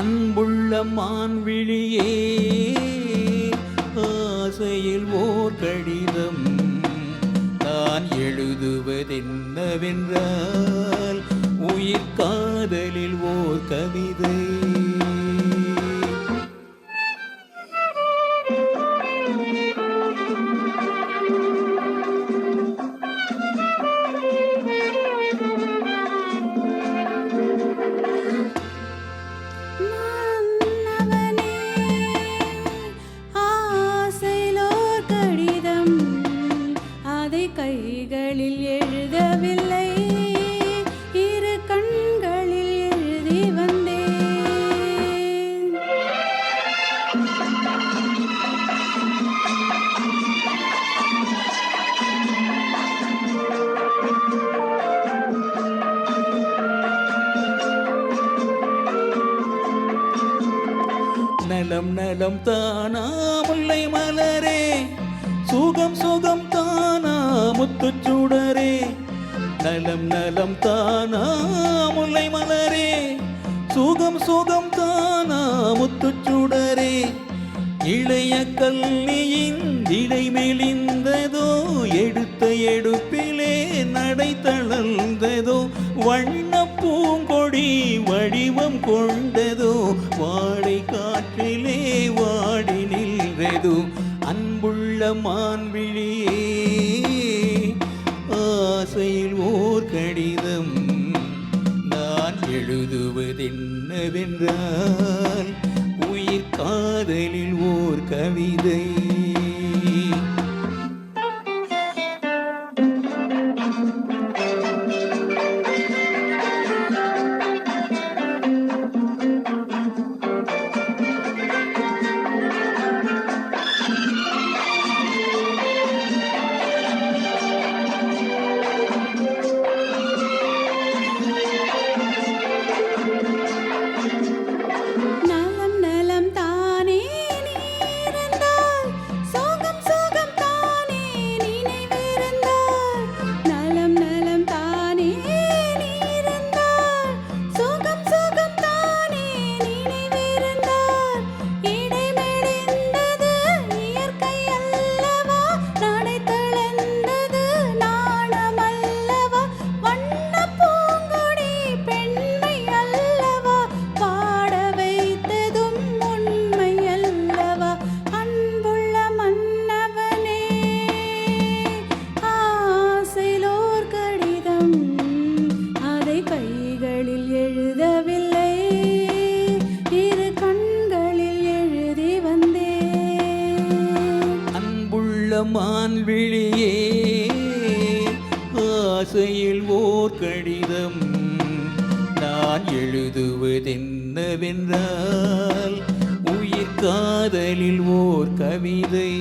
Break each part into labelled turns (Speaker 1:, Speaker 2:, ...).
Speaker 1: அன்புள்ள மான்விழியே ஆசையில் ஓர் கடிதம் நான் எழுதுவதென்னவென்றால் உயிர் காதலில் ஓர் கவிதை.
Speaker 2: கைகளில் எழுதவில்லை, இரு கண்களில் எழுதி வந்தேன்.
Speaker 1: நலம் நலம் தானா முல்லை மலரே, சுகம் சுகம் தானா முத்துச்சுடரே. நலம் நலம் தானா முல்லை மலரே, சுகம் சுகம் தானா முத்துச்சுடரே. இளைய கல்லியின் இடை மெலிந்ததோ, எடுத்த எடுப்பிலே நடை தளர்ந்ததோ. வண்ண பூங்கொடி வடிவம் கொண்டதோ, வாடை காற்றிலே வாடி நின்றதோ. அன்புள்ள மான்விழியே ஆசையில் ஓர் கடிதம் நான் எழுதுவதென்னவென்றால் உயிர் காதலில் ஓர் கவிதை.
Speaker 2: கைகளில் எழுதவில்லை, இரு கண்களில் எழுதி வந்தேன்.
Speaker 1: அன்புள்ள மான்விழியே ஆசையில் ஓர் கடிதம் நான் எழுதுவதென்னவென்றால் உயிர் காதலில் ஓர் கவிதை.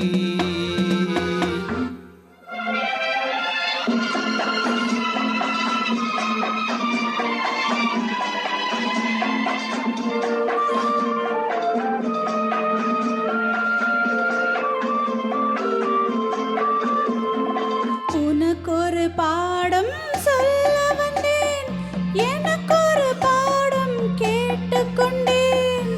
Speaker 2: உனக்கொரு பாடம் சொல்ல வந்தேன், எனக்கொரு பாடம் கேட்டுக்கொண்டேன்.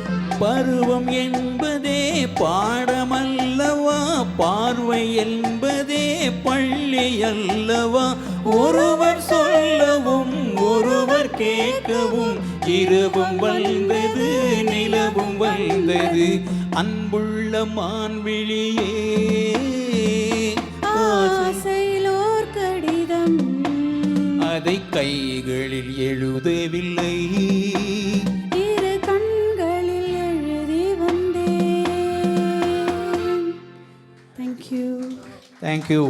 Speaker 1: பருவம் என்பதே பாடமல்லவா, பார்வை என்பதே பள்ளி அல்லவா. ஒருவர் சொல்லவும் ஒருவர் கேட்கவும் இரவும் வந்தது நிலவும் வந்தது. அன்புள்ள மான்விழியே
Speaker 2: ஆசையில் ஓர் கடிதம்
Speaker 1: அதை கைகளில் எழுதவில்லை,
Speaker 2: இரு கண்களில் எழுதி வந்தேன். Thank you.
Speaker 1: Thank you.